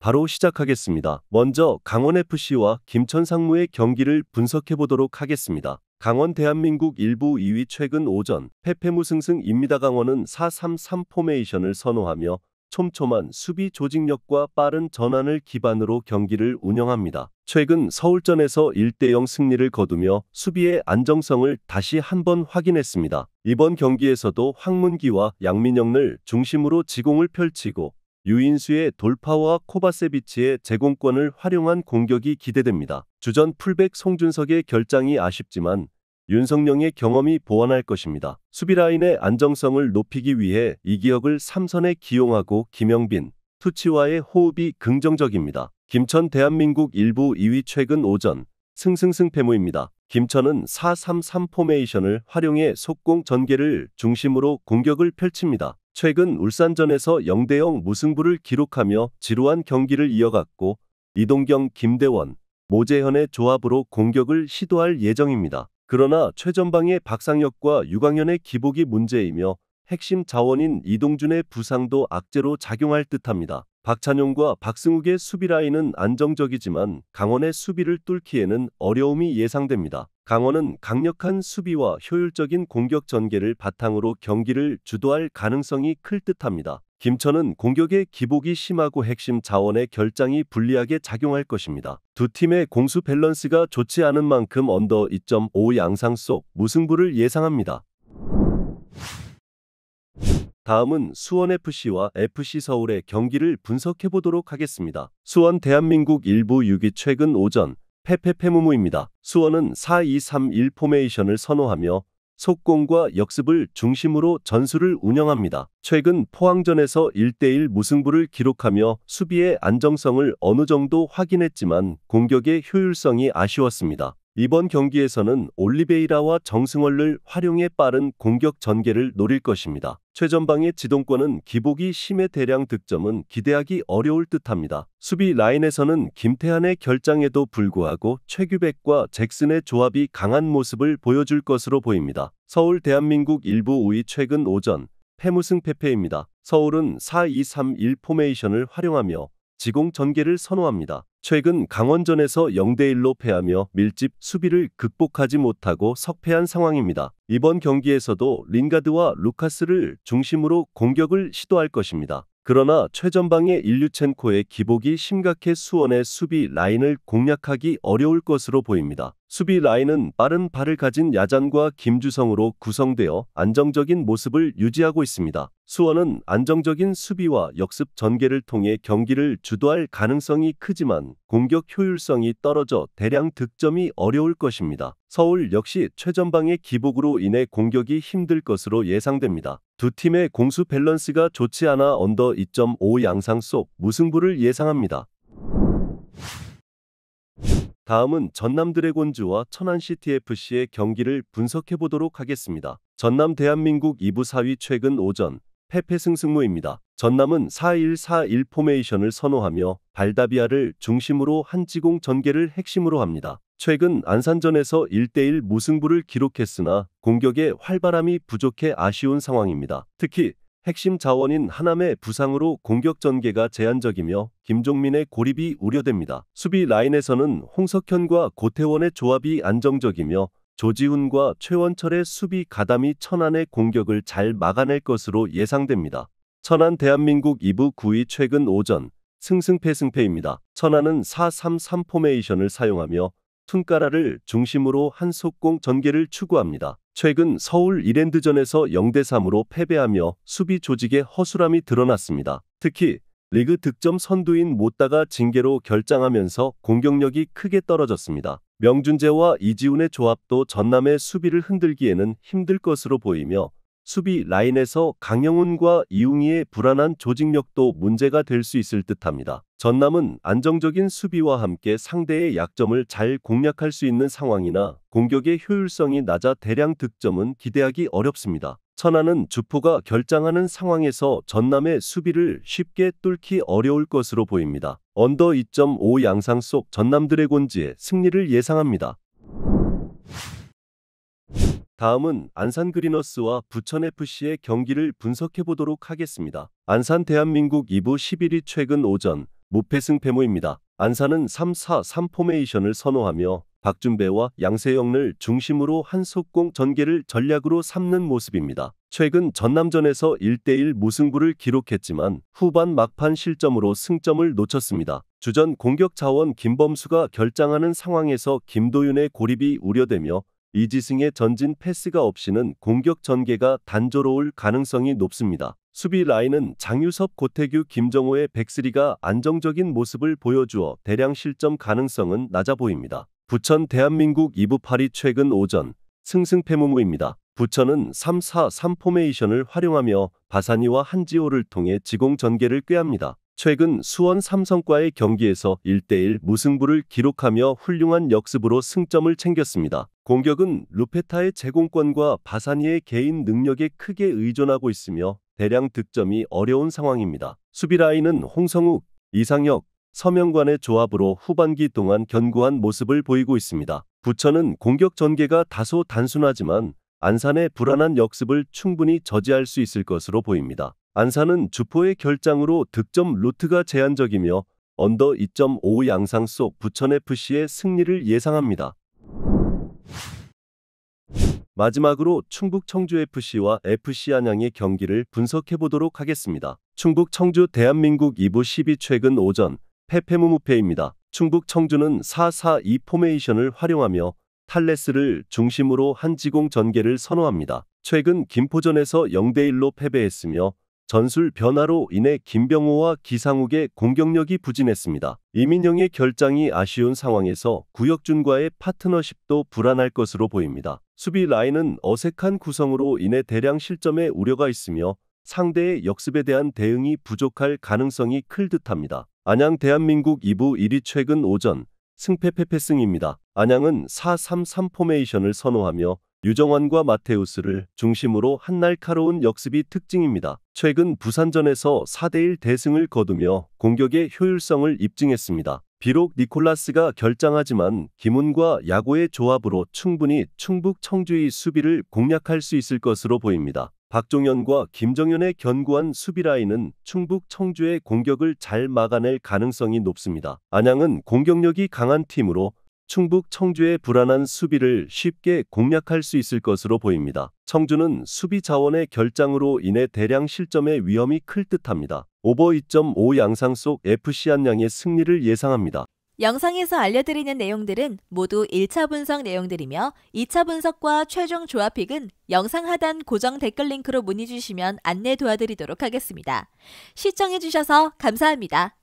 바로 시작하겠습니다. 먼저 강원FC와 김천상무의 경기를 분석해 보도록 하겠습니다. 강원 대한민국 1부 2위 최근 오전 패패무승승입니다. 강원은 4-3-3 포메이션을 선호하며 촘촘한 수비 조직력과 빠른 전환을 기반으로 경기를 운영합니다. 최근 서울전에서 1대0 승리를 거두며 수비의 안정성을 다시 한번 확인했습니다. 이번 경기에서도 황문기와 양민영을 중심으로 지공을 펼치고 유인수의 돌파와 코바세비치의 제공권을 활용한 공격이 기대됩니다. 주전 풀백 송준석의 결장이 아쉽지만 윤석영의 경험이 보완할 것입니다. 수비라인의 안정성을 높이기 위해 이기혁을 3선에 기용하고 김영빈, 투치와의 호흡이 긍정적입니다. 김천 대한민국 1부 2위 최근 오전 승승승패무입니다. 김천은 4-3-3 포메이션을 활용해 속공 전개를 중심으로 공격을 펼칩니다. 최근 울산전에서 0대0 무승부를 기록하며 지루한 경기를 이어갔고 이동경, 김대원, 모재현의 조합으로 공격을 시도할 예정입니다. 그러나 최전방의 박상혁과 유광현의 기복이 문제이며 핵심 자원인 이동준의 부상도 악재로 작용할 듯합니다. 박찬용과 박승욱의 수비라인은 안정적이지만 강원의 수비를 뚫기에는 어려움이 예상됩니다. 강원은 강력한 수비와 효율적인 공격 전개를 바탕으로 경기를 주도할 가능성이 클 듯합니다. 김천은 공격의 기복이 심하고 핵심 자원의 결장이 불리하게 작용할 것입니다. 두 팀의 공수 밸런스가 좋지 않은 만큼 언더 2.5 양상 속 무승부를 예상합니다. 다음은 수원FC와 FC서울의 경기를 분석해 보도록 하겠습니다. 수원 대한민국 1부 6위 최근 오전 패패패무무입니다. 수원은 4-2-3-1 포메이션을 선호하며 속공과 역습을 중심으로 전술을 운영합니다. 최근 포항전에서 1대1 무승부를 기록하며 수비의 안정성을 어느 정도 확인했지만 공격의 효율성이 아쉬웠습니다. 이번 경기에서는 올리베이라와 정승월을 활용해 빠른 공격 전개를 노릴 것입니다. 최전방의 지동권은 기복이 심해 대량 득점은 기대하기 어려울 듯합니다. 수비 라인에서는 김태환의 결장에도 불구하고 최규백과 잭슨의 조합이 강한 모습을 보여줄 것으로 보입니다. 서울 대한민국 1부 5위 최근 오전 패무승패패입니다. 서울은 4-2-3-1 포메이션을 활용하며 지공 전개를 선호합니다. 최근 강원전에서 0대1로 패하며 밀집 수비를 극복하지 못하고 석패한 상황입니다. 이번 경기에서도 링가드와 루카스를 중심으로 공격을 시도할 것입니다. 그러나 최전방의 일류첸코의 기복이 심각해 수원의 수비 라인을 공략하기 어려울 것으로 보입니다. 수비 라인은 빠른 발을 가진 야잔과 김주성으로 구성되어 안정적인 모습을 유지하고 있습니다. 수원은 안정적인 수비와 역습 전개를 통해 경기를 주도할 가능성이 크지만 공격 효율성이 떨어져 대량 득점이 어려울 것입니다. 서울 역시 최전방의 기복으로 인해 공격이 힘들 것으로 예상됩니다. 두 팀의 공수 밸런스가 좋지 않아 언더 2.5 양상 속 무승부를 예상합니다. 다음은 전남 드래곤즈와 천안시티FC의 경기를 분석해 보도록 하겠습니다. 전남 대한민국 2부 4위 최근 오전 패패승승무입니다. 전남은 4-1-4-1 포메이션을 선호하며 발다비아를 중심으로 한지공 전개를 핵심으로 합니다. 최근 안산전에서 1대1 무승부를 기록했으나 공격의 활발함이 부족해 아쉬운 상황입니다. 특히 핵심 자원인 하남의 부상으로 공격 전개가 제한적이며 김종민의 고립이 우려됩니다. 수비 라인에서는 홍석현과 고태원의 조합이 안정적이며 조지훈과 최원철의 수비 가담이 천안의 공격을 잘 막아낼 것으로 예상됩니다. 천안 대한민국 2부 9위 최근 오전 승승패승패입니다. 천안은 4-3-3 포메이션을 사용하며 툰까라를 중심으로 한 속공 전개를 추구합니다. 최근 서울 이랜드전에서 0대3으로 패배하며 수비 조직의 허술함이 드러났습니다. 특히 리그 득점 선두인 못다가 징계로 결장하면서 공격력이 크게 떨어졌습니다. 명준재와 이지훈의 조합도 전남의 수비를 흔들기에는 힘들 것으로 보이며 수비 라인에서 강영훈과 이웅희의 불안한 조직력도 문제가 될 수 있을 듯합니다. 전남은 안정적인 수비와 함께 상대의 약점을 잘 공략할 수 있는 상황이나 공격의 효율성이 낮아 대량 득점은 기대하기 어렵습니다. 천안은 주포가 결장하는 상황에서 전남의 수비를 쉽게 뚫기 어려울 것으로 보입니다. 언더 2.5 양상 속 전남 드래곤즈의 승리를 예상합니다. 다음은 안산 그리너스와 부천FC의 경기를 분석해 보도록 하겠습니다. 안산 대한민국 2부 11위 최근 오전 무패승패무입니다. 안산은 3-4-3 포메이션을 선호하며 박준배와 양세형을 중심으로 한 속공 전개를 전략으로 삼는 모습입니다. 최근 전남전에서 1대1 무승부를 기록했지만 후반 막판 실점으로 승점을 놓쳤습니다. 주전 공격 자원 김범수가 결장하는 상황에서 김도윤의 고립이 우려되며 이지승의 전진 패스가 없이는 공격 전개가 단조로울 가능성이 높습니다. 수비 라인은 장유섭, 고태규, 김정호의 백스리가 안정적인 모습을 보여주어 대량 실점 가능성은 낮아 보입니다. 부천 대한민국 2부 8위 최근 오전 승승패무무입니다. 부천은 3-4-3 포메이션을 활용하며 바사니와 한지호를 통해 지공 전개를 꾀합니다. 최근 수원 삼성과의 경기에서 1대1 무승부를 기록하며 훌륭한 역습으로 승점을 챙겼습니다. 공격은 루페타의 제공권과 바사니의 개인 능력에 크게 의존하고 있으며 대량 득점이 어려운 상황입니다. 수비 라인은 홍성욱, 이상혁, 서명관의 조합으로 후반기 동안 견고한 모습을 보이고 있습니다. 부천은 공격 전개가 다소 단순하지만 안산의 불안한 역습을 충분히 저지할 수 있을 것으로 보입니다. 안산은 주포의 결장으로 득점 루트가 제한적이며 언더 2.5 양상 속 부천FC의 승리를 예상합니다. 마지막으로 충북 청주FC와 FC 안양의 경기를 분석해보도록 하겠습니다. 충북 청주 대한민국 2부 10위 최근 오전 패패무무패입니다. 충북 청주는 4-4-2 포메이션을 활용하며 탈레스를 중심으로 한 지공 전개를 선호합니다. 최근 김포전에서 0대1로 패배했으며 전술 변화로 인해 김병호와 기상욱의 공격력이 부진했습니다. 이민영의 결장이 아쉬운 상황에서 구혁준과의 파트너십도 불안할 것으로 보입니다. 수비 라인은 어색한 구성으로 인해 대량 실점의 우려가 있으며 상대의 역습에 대한 대응이 부족할 가능성이 클 듯합니다. 안양 대한민국 2부 1위 최근 오전 승패패패승입니다. 안양은 4-3-3 포메이션을 선호하며 유정환과 마테우스를 중심으로 한 날카로운 역습이 특징입니다. 최근 부산전에서 4대1 대승을 거두며 공격의 효율성을 입증했습니다. 비록 니콜라스가 결장하지만 김훈과 야고의 조합으로 충분히 충북 청주의 수비를 공략할 수 있을 것으로 보입니다. 박종현과 김정현의 견고한 수비 라인은 충북 청주의 공격을 잘 막아낼 가능성이 높습니다. 안양은 공격력이 강한 팀으로 충북 청주의 불안한 수비를 쉽게 공략할 수 있을 것으로 보입니다. 청주는 수비 자원의 결장으로 인해 대량 실점의 위험이 클 듯합니다. 오버 2.5 양상 속 FC 안양의 승리를 예상합니다. 영상에서 알려드리는 내용들은 모두 1차 분석 내용들이며 2차 분석과 최종 조합픽은 영상 하단 고정 댓글 링크로 문의 주시면 안내 도와드리도록 하겠습니다. 시청해주셔서 감사합니다.